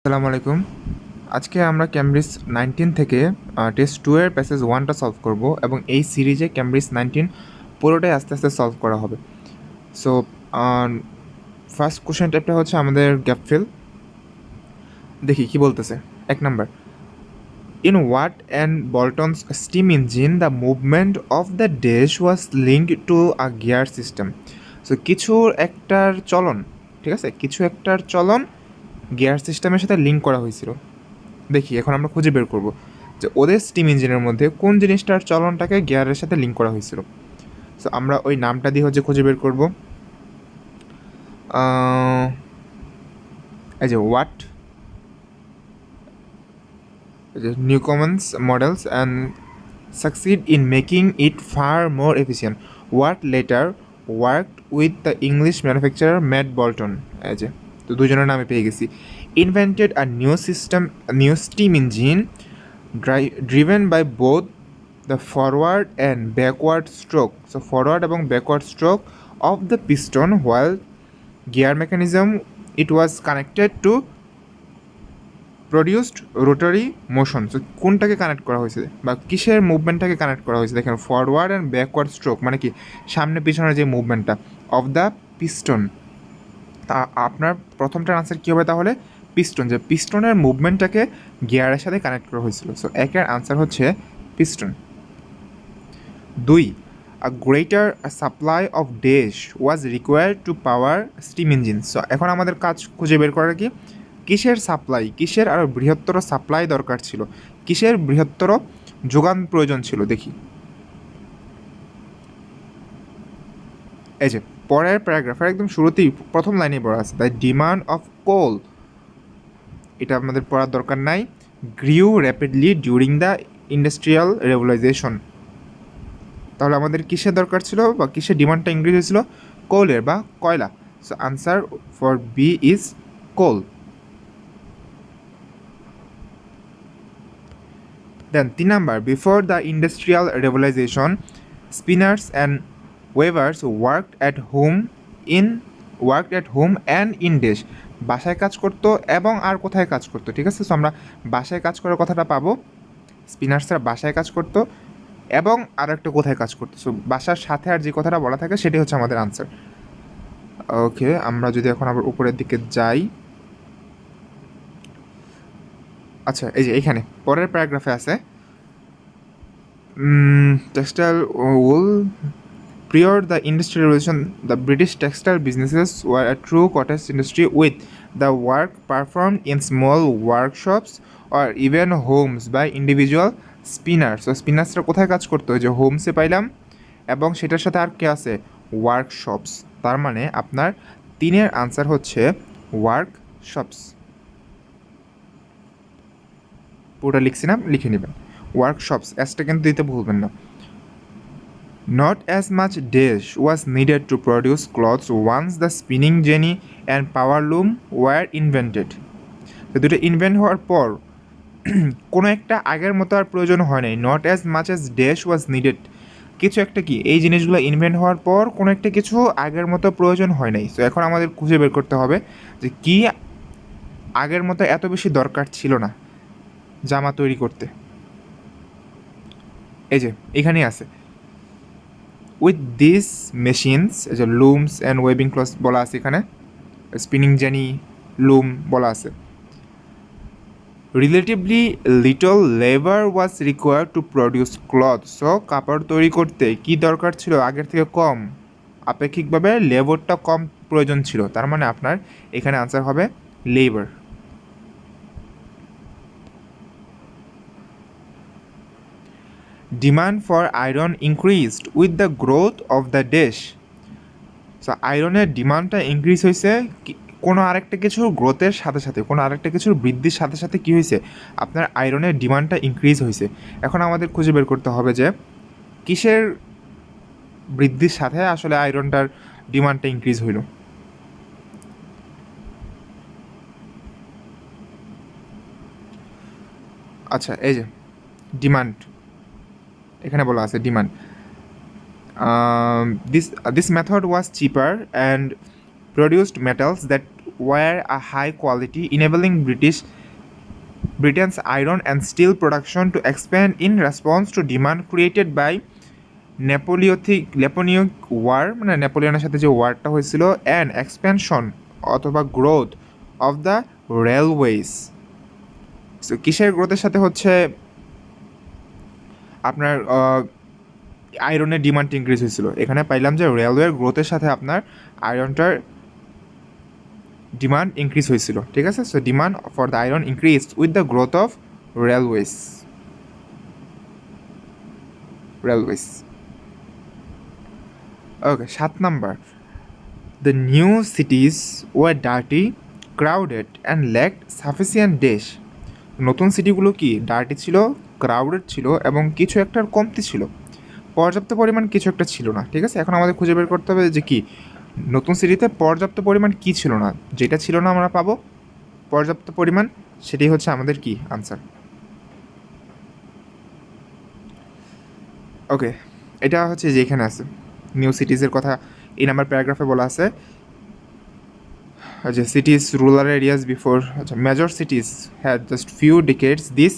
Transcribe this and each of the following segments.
আসসালামু আলাইকুম। আজকে আমরা ক্যামব্রিজ 19 থেকে টেস্ট 2 এর প্যাসেজ 1টা সলভ করব এবং এই সিরিজে ক্যামব্রিজ 19 পুরোটাই আস্তে আস্তে সলভ করা হবে। সো ফার্স্ট কোশ্চেন টাইপটা হচ্ছে আমাদের গ্যাপ ফিল। দেখি কি বলতেছে। 1 number, in Watt and Boulton's steam engine the movement of the dash was linked to a gear system. So কিছু একটার চলন, ঠিক আছে, কিছু একটার চলন গিয়ার সিস্টেমের সাথে লিঙ্ক করা হয়েছিল। দেখি এখন আমরা খুঁজে বের করব যে ওদের স্টিম ইঞ্জিনের মধ্যে কোন জিনিসটার চলনটাকে গিয়ারের সাথে লিঙ্ক করা হয়েছিল। সো আমরা ওই নামটা দিয়ে হচ্ছে খুঁজে বের করব। এই যে what, Newcomen's models and succeed in making it far more efficient. Watt later worked with the English manufacturer Matt Bolton. এই যে তো দুজনের নামে পেয়ে গেছি। Invented a new system, a new steam engine driven by both the forward and backward stroke. So forward এবং backward stroke of the piston, while gear mechanism it was connected to produced rotary motion. So কোনটাকে connect করা হয়েছে বা কিসের মুভমেন্টটাকে connect করা হয়েছে? দেখেন forward and backward stroke মানে কি সামনে পিছনের যে মুভমেন্টটা অফ দ্য পিস্টন। তা আপনার প্রথমটার আনসার কী হবে তাহলে? পিস্টন, যে পিস্টনের মুভমেন্টটাকে গিয়ারের সাথে কানেক্ট করা হয়েছিল। সো একের আনসার হচ্ছে piston. 2, a greater supply of dash was required to power steam engine. So এখন আমাদের কাজ খুঁজে বের করার কি কিসের সাপ্লাই, কিসের আরও বৃহত্তর সাপ্লাই দরকার ছিল, কিসের বৃহত্তর যোগান প্রয়োজন ছিল। দেখি এই যে পরের প্যারাগ্রাফের একদম শুরুতেই প্রথম লাইনে বলা আছে দ্য ডিমান্ড অফ কোল, এটা আমাদের পড়ার দরকার নাই। গ্রিউ rapidly during the industrial revolution. তাহলে আমাদের কিসের দরকার ছিল বা কিসের ডিমান্ডটা ইনক্রিজ হয়েছিল? কোলের বা কয়লা। So answer for B is coal. Then 3 number, before the industrial revolution, spinners and weavers worked at home and in desh. বাসায় কাজ করতো এবং আর কোথায় কাজ করতো, ঠিক আছে। সো আমরা বাসায় কাজ করার কথাটা পাবো, স্পিনার্সরা বাসায় কাজ করতো এবং আর একটা কোথায় কাজ করতো। সো বাসার সাথে আর যে কথাটা বলা থাকে সেটাই হচ্ছে আমাদের আনসার। ওকে, আমরা যদি এখন আবার উপরের দিকে যাই, আচ্ছা এই যে এখানে পরের প্যারাগ্রাফে আছে textile wool. Prior the Industrial Revolution, the British textile businesses were a true cottage industry with the work performed in small workshops or even homes by individual spinners. So স্পিনার্সরা কোথায় কাজ করতো? যে হোমসে পাইলাম এবং সেটার সাথে আর কে আছে? ওয়ার্কশপস। তার মানে আপনার 3-এর আনসার হচ্ছে ওয়ার্কশপস। পুরোটা লিখছি না, লিখে নেবেন ওয়ার্কশপস, এসটা কিন্তু দিতে ভুলবেন না। Not as much dash was needed to produce clothes once the spinning jenny and power loom were invented. তো দুটো ইনভেন্ট হওয়ার পর কোনো একটা আগের মতো আর প্রয়োজন হয় নাই। Not as much as dash was needed, কিছু একটা কি এই জিনিসগুলো ইনভেন্ট হওয়ার পর কোনো একটা কিছু আগের মতো প্রয়োজন হয় নাই। সো এখন আমাদের খুঁজে বের করতে হবে যে কি আগের মতো এত বেশি দরকার ছিল না জামা তৈরি করতে। এই যে এখানেই আছে উইথ দিস মেশিনস, এই যে লুমস অ্যান্ড ওয়েবিং ক্লথস বলা আছে, এখানে স্পিনিং জেনি লুম বলা আছে। Relatively little labour was required to produce cloth. So কাপড় তৈরি করতে কি দরকার ছিল? আগের থেকে কম, আপেক্ষিকভাবে লেবারটা কম প্রয়োজন ছিল। তার মানে আপনার এখানে আনসার হবে labour. Demand for iron increased with the growth of the dash. So আয়রনের ডিমান্ডটা ইনক্রিজ হয়েছে কোনো আরেকটা কিছুর গ্রোথের সাথে সাথে, কোনো আরেকটা কিছুর বৃদ্ধির সাথে সাথে কী হয়েছে? আপনার আয়রনের ডিমান্ডটা ইনক্রিজ হয়েছে। এখন আমাদের খুঁজে বের করতে হবে যে কিসের বৃদ্ধির সাথে আসলে আয়রনটার ডিমান্ডটা ইনক্রিজ হইল। আচ্ছা এই যে ডিমান্ড, এখানে বলা আছে demand. This method was cheaper and produced metals that were a high quality, enabling Britain's iron and steel production to expand in response to demand created by Napoleonic war, মানে নেপোলিয়নের সাথে যে ওয়ারটা হয়েছিল, অ্যান্ড এক্সপ্যানশন অথবা growth of the railways. So কিসের গ্রোথের সাথে হচ্ছে আপনার আয়রনের ডিমান্ড ইনক্রিজ হয়েছিল। এখানে পাইলাম যে রেলওয়ের গ্রোথের সাথে আপনার আয়রনটার ডিমান্ড ইনক্রিজ হয়েছিল, ঠিক আছে। So demand for the iron increase with the growth of railways. Okay, 7 number, the new cities were dirty, crowded and lacked sufficient dash. নতুন সিটিগুলো কি ডার্টি ছিল, ক্রাউডেড ছিল এবং কিছু একটার কমতি ছিল, পর্যাপ্ত পরিমাণ কিছু একটা ছিল না, ঠিক আছে। এখন আমাদের খুঁজে বের করতে হবে যে কি নতুন সিটিতে পর্যাপ্ত পরিমাণ কি ছিল না। যেটা ছিল না আমরা পাবো পর্যাপ্ত পরিমাণ, সেটাই হচ্ছে আমাদের কি আনসার। ওকে, এটা হচ্ছে যে এখানে আছে নিউ সিটিজের কথা এই নাম্বার প্যারাগ্রাফে বলা আছে যে cities, rural areas before major cities had just few decades. This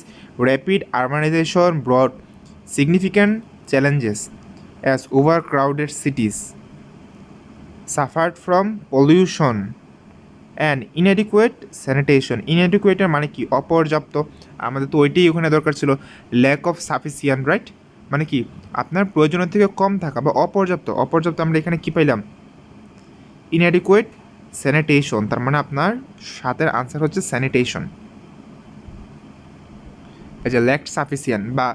rapid urbanization brought significant challenges as overcrowded cities suffered from pollution and inadequate sanitation. Inadequate মানে কি অপর্যাপ্ত, আমাদের তো ওইটাই ওখানে দরকার ছিল, ল্যাক অফ সাফিসিয়েন্ট, রাইট, মানে কি আপনার প্রয়োজনের থেকে কম থাকা বা অপর্যাপ্ত। অপর্যাপ্ত আমরা এখানে কি পাইলাম inadequate স্যানিটেশন, তার মানে আপনার সাতের আনসার হচ্ছে স্যানিটেশন। এই যে ল্যাকড সাফিসিয়েন্ট বা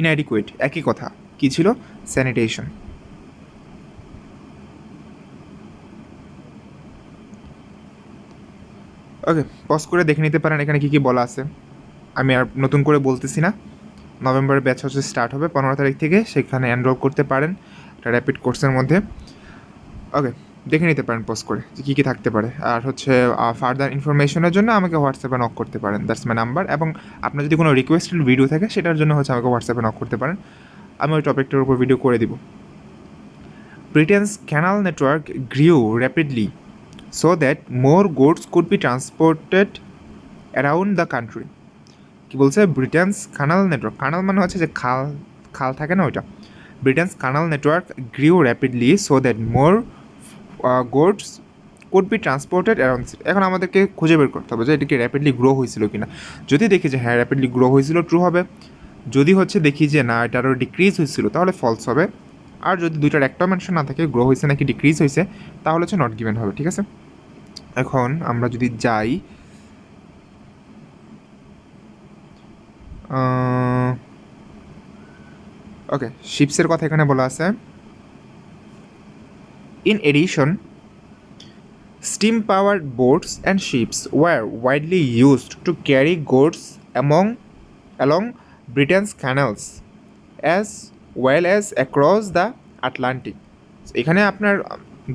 ইনঅ্যাডিকুয়েট একই কথা, কি ছিল স্যানিটেশন। ওকে, পজ করে দেখে নিতে পারেন এখানে কী কী বলা আছে। আমি আর নতুন করে বলতেছি না। নভেম্বরের ব্যাচ হচ্ছে স্টার্ট হবে 15 তারিখ থেকে, সেখানে এনরোল করতে পারেন একটা র্যাপিড কোর্সের মধ্যে। ওকে, দেখে নিতে পারেন পজ করে যে কী কী থাকতে পারে। আর হচ্ছে ফার্দার ইনফরমেশনের জন্য আমাকে হোয়াটসঅ্যাপে নক করতে পারেন, দ্যাটস মাই নাম্বার। এবং আপনার যদি কোনো রিকোয়েস্টেড ভিডিও থাকে সেটার জন্য হচ্ছে আমাকে হোয়াটসঅ্যাপে নক করতে পারেন, আমি ওই টপিকটার উপর ভিডিও করে দিব। Britain's canal network grew rapidly so that more goods could be transported around the country. কী বলছে, ব্রিটেনস কানাল নেটওয়ার্ক, কানাল মানে হচ্ছে যে খাল, খাল থাকে না ওইটা। Britain's canal network grew rapidly so that more goods could be transported around. এখন আমাদেরকে খুঁজে বের করতে হবে যে এটি কি র্যাপিডলি গ্রো হয়েছিল কিনা। যদি দেখি যে হ্যাঁ র্যাপিডলি গ্রো হয়েছিল, ট্রু হবে। যদি হচ্ছে দেখি যে না এটা আরও ডিক্রিজ হয়েছিল, তাহলে ফলস হবে। আর যদি দুইটার একটা মেনশন না থাকে, গ্রো হয়েছে নাকি ডিক্রিজ হয়েছে, তাহলে হচ্ছে নট গিভেন হবে, ঠিক আছে। এখন আমরা যদি যাই ওকে, শিপসের কথা এখানে বলা আছে। In addition steam powered boats and ships were widely used to carry goods along Britain's canals as well as across the Atlantic. এখানে আপনার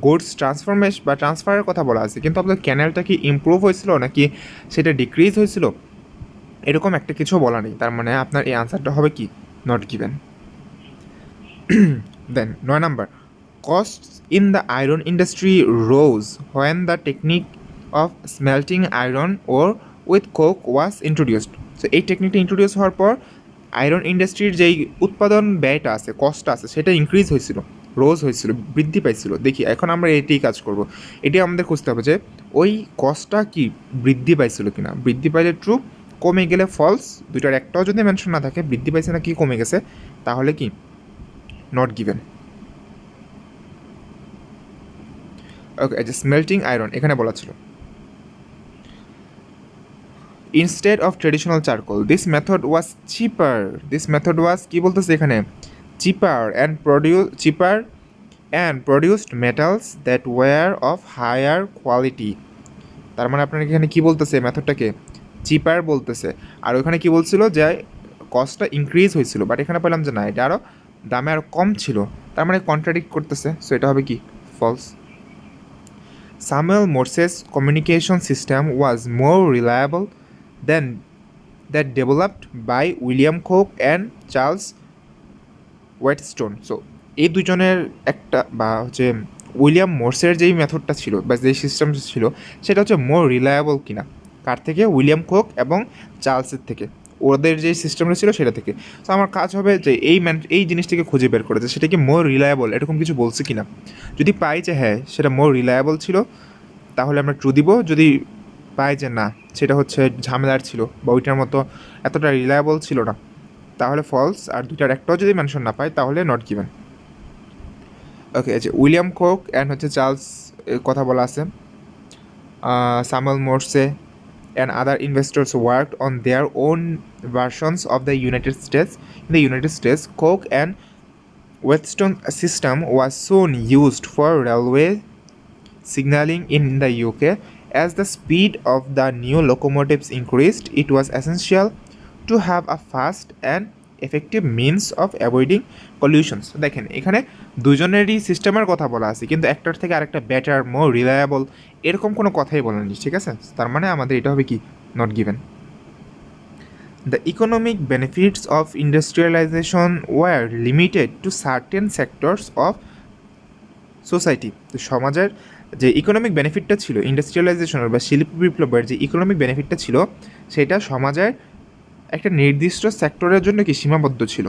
গুডস ট্রান্সফরমেশন বা ট্রান্সফারের কথা বলা আছে, কিন্তু আপনার ক্যানেলটা কি ইমপ্রুভ হয়েছিল নাকি সেটা ডিক্রিজ হয়েছিল, এরকম একটা কিছু বলা নেই। তার মানে আপনার এই আনসারটা হবে কি not given. Then 9 number, costs in the iron industry rose when the technique of smelting iron ore with coke was introduced. So এই টেকনিকটা ইন্ট্রোডিউস হওয়ার পর আয়রন ইন্ডাস্ট্রির যেই উৎপাদন ব্যয়টা আছে, কস্টটা আছে, সেটা ইনক্রিজ হয়েছিল, রোজ হয়েছিল, বৃদ্ধি পাইছিল। দেখি এখন আমরা এটাই কাজ করব, এটি আমাদের খুঁজতে হবে যে ওই কস্টটা কি বৃদ্ধি পাইছিল কিনা। বৃদ্ধি পাইলে ট্রু, কমে গেলে ফলস। দুইটার একটাও যদি মেনশন না থাকে, বৃদ্ধি পাইছে না কি কমে গেছে, তাহলে কি নট গিভেন। ওকে, যে স্মেল্টিং আয়রন এখানে বলা ছিল instead of traditional charcoal, this method was cheaper. This method was কি বলতেছে এখানে, cheaper and produced metals that were of higher quality. তার মানে আপনার এখানে কি বলতেছে, মেথডটাকে চিপার বলতেছে। আর ওখানে কি বলছিল যে কস্টটা ইনক্রিজ হয়েছিল, বাট এখানে পেলাম যে না, এটা আরও দামে আরও কম ছিল। তার মানে কন্ট্রাডিক্ট করতেছে, সো এটা হবে কি false. Samuel Morse's communication system was more reliable than that developed by William Coke and Charles Wheatstone. So এই দুজনের একটা বা হচ্ছে উইলিয়াম মোর্সের যেই মেথডটা ছিল বা যেই সিস্টেমটা ছিল সেটা হচ্ছে মোর রিলায়েবল কিনা, কার থেকে? উইলিয়াম কোক এবং চার্লসের থেকে, ওদের যে সিস্টেমটা ছিল সেটা থেকে। তো আমার কাজ হবে যে এই জিনিসটাকে খুঁজে বের করে যে সেটা কি মোর রিলায়েবল এরকম কিছু বলছে কিনা। যদি পাই যে হ্যাঁ সেটা মোর রিলায়েবল ছিল তাহলে আমরা ট্রু দিব, যদি পাই যে না সেটা হচ্ছে ঝামেলার ছিল বা ওইটার মতো এতটা রিলায়েবল ছিল না তাহলে ফলস, আর দুইটার একটাও যদি মেনশন না পাই তাহলে নট গিভেন। ওকে, আচ্ছা উইলিয়াম কোক অ্যান্ড হচ্ছে চার্লস কথা বলা আছে, Samuel Morse and other investors worked on their own versions of the United States. In the United States, Coke and Wheatstone system was soon used for railway signaling in the UK. As the speed of the new locomotives increased, it was essential to have a fast and effective means of avoiding collisions. দেখেন এখানে দুজনেরই সিস্টেমের কথা বলা আছে কিন্তু একটার থেকে আরেকটা বেটার, মোর রিলায়েবল এরকম কোনো কথাই বলেনি, ঠিক আছে? তার মানে আমাদের এটা হবে কি not given. The economic benefits of industrialization were limited to certain sectors of society. তো সমাজের যে ইকোনমিক বেনিফিটটা ছিল ইন্ডাস্ট্রিয়ালাইজেশনের বা শিল্প বিপ্লবের যে ইকোনমিক বেনিফিটটা ছিল সেটা সমাজের একটা নির্দিষ্ট সেক্টরের জন্য কি সীমাবদ্ধ ছিল,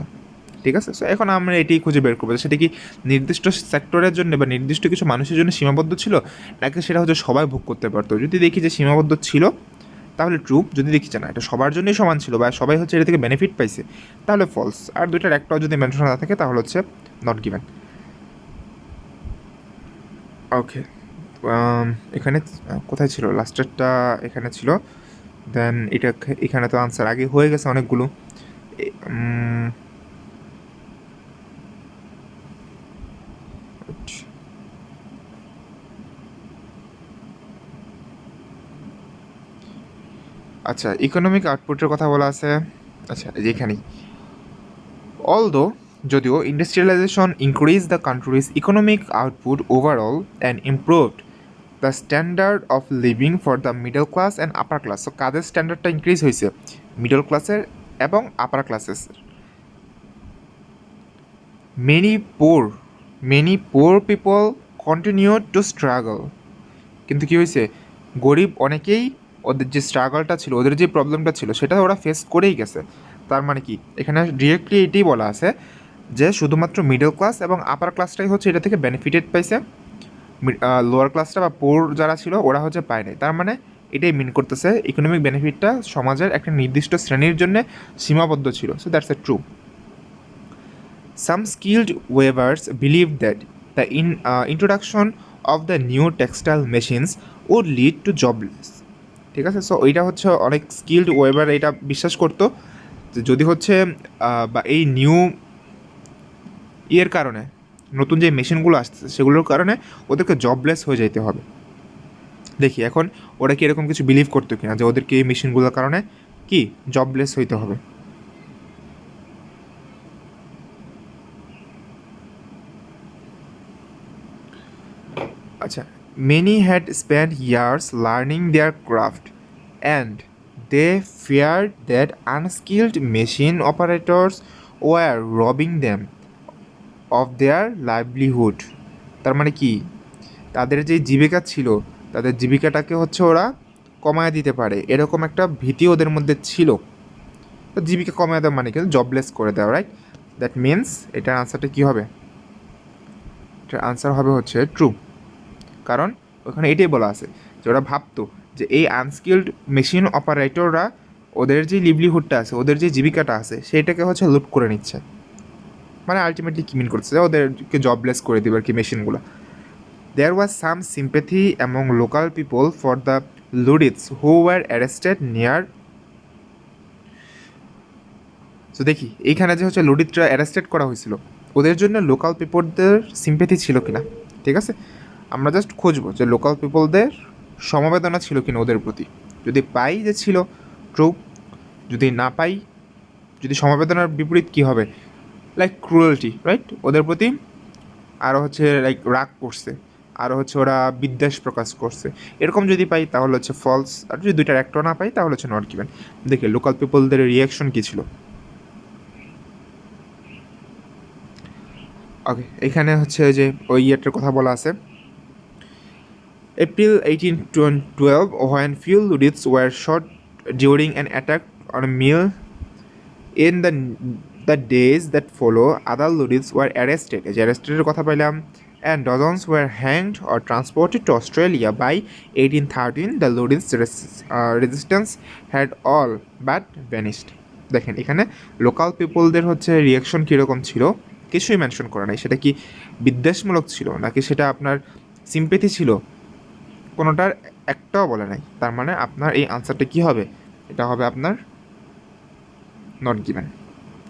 ঠিক আছে? সো এখন আমরা এটাই খুঁজে বের করবো সেটা কি নির্দিষ্ট সেক্টরের জন্য বা নির্দিষ্ট কিছু মানুষের জন্য সীমাবদ্ধ ছিল নাকি সেটা হচ্ছে সবাই ভোগ করতে পারতো। যদি দেখি যে সীমাবদ্ধ ছিল তাহলে ট্রু, যদি দেখি যে না এটা সবার জন্যই সমান ছিল বা সবাই হচ্ছে এটা থেকে বেনিফিট পাইছে তাহলে ফলস, আর দুইটার একটাও যদি মেনশন না থাকে তাহলে হচ্ছে নট গিভেন। ওকে, এখানে কোথায় ছিল লাস্টেরটা? এখানে ছিল। দেন এটা এখানে তো আনসার আগে হয়ে গেছে অনেকগুলো। আচ্ছা ইকোনমিক আউটপুটের কথা বলা আছে, আচ্ছা যেখানেই অলদো যদিও industrialization increase the country's economic output overall and improved the standard of living for the middle class and upper class. So কাদের স্ট্যান্ডার্ডটা ইনক্রিজ হয়েছে? মিডল ক্লাসের এবং আপার ক্লাসের। Many poor people continue to struggle, কিন্তু কী হয়েছে গরিব অনেকেই ওদের যে স্ট্রাগলটা ছিল ওদের যে প্রবলেমটা ছিল সেটা ওরা ফেস করেই গেছে। তার মানে কি এখানে ডিরেক্টলি এটাই বলা আছে যে শুধুমাত্র মিডল ক্লাস এবং আপার ক্লাসটাই হচ্ছে এটা থেকে বেনিফিটেড পাইছে, লোয়ার ক্লাসটা বা পোর যারা ছিল ওরা হচ্ছে পায় নাই। তার মানে এটাই মিন করতেছে ইকোনমিক বেনিফিটটা সমাজের একটা নির্দিষ্ট শ্রেণীর জন্য সীমাবদ্ধ ছিল। So that's a true. Some skilled weavers believed that the introduction of the new textile machines would lead to jobless. ঠিক আছে, সো এইটা হচ্ছে অনেক স্কিল্ড ওয়েবার এটা বিশ্বাস করতো যে যদি হচ্ছে বা এই নিউ ইয়ের কারণে নতুন যে মেশিনগুলো আসতেছে সেগুলোর কারণে ওদেরকে জবলেস হয়ে যেতে হবে। দেখি এখন ওরা কি এরকম কিছু বিলিভ করতো কিনা যে ওদেরকে এই মেশিনগুলোর কারণে কি জবলেস হইতে হবে। আচ্ছা, many had spent years learning their craft and they feared that unskilled machine operators were robbing them of their livelihood. তার মানে কি তাদের যে জীবিকা ছিল তাদের জীবিকাটাকে হচ্ছে ওরা কমায় দিতে পারে এরকম একটা ভীতি ওদের মধ্যে ছিল। তো জীবিকা কমায় দেওয়া মানে কিন্তু জবলেস করে দেওয়া, রাইট? দ্যাট মিনস এটার আনসারটা কী হবে? এটার আনসার হবে হচ্ছে ট্রু, কারণ ওখানে এটাই বলা আছে যে ওরা ভাবতো যে এই আনস্কিল্ড মেশিন অপারেটররা ওদের যে লিভলিহুডটা আছে ওদের যে জীবিকাটা আছে সেইটাকে হচ্ছে লুট করে নিচ্ছে, মানে আলটিমেটলি কি মিন করছে যে ওদেরকে জবলেস করে দেবে আর কি মেশিনগুলো। There was some sympathy among local people for the Luddites who were arrested near. তো দেখি এইখানে যে হচ্ছে লুডিটরা অ্যারেস্টেড করা হয়েছিল ওদের জন্য লোকাল পিপলদের সিম্প্যাথি ছিল কিনা, ঠিক আছে? আমরা জাস্ট খুঁজবো যে লোকাল পিপলদের সমবেদনা ছিল কিনা ওদের প্রতি। যদি পাই যে ছিল ট্রু, যদি না পাই, যদি সমবেদনার বিপরীত কী হবে? Like cruelty, right? ওদের প্রতি আরও হচ্ছে লাইক রাগ করছে, আরও হচ্ছে ওরা বিদ্বেষ প্রকাশ করছে, এরকম যদি পাই তাহলে হচ্ছে ফলস, আর যদি দুইটার একটা না পাই তাহলে হচ্ছে নট গিভেন। দেখে লোকাল পিপলদের রিয়াকশন কী ছিল। ওকে, এখানে হচ্ছে যে ওই ইয়েটার কথা বলা আছে, April 1812, when few Luddites were shot during an attack on a mill. In the days that follow, other Luddites were arrested. এই যে arrested কথা পাইলাম, and dozens were hanged or transported to Australia. By 1813, the Luddites' resistance had all but vanished. দেখেন এখানে local পিপলদের হচ্ছে reaction কীরকম ছিল কিছুই মেনশন করা নাই। সেটা কি বিদ্বেষমূলক ছিল নাকি সেটা আপনার সিম্পেথি ছিল, কোনোটার একটাও বলে নাই। তার মানে আপনার এই আনসারটা কী হবে, এটা হবে আপনার not given,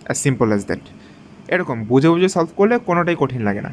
as simple as that. এরকম বুঝে বুঝে সলভ করলে কোনোটাই কঠিন লাগে না।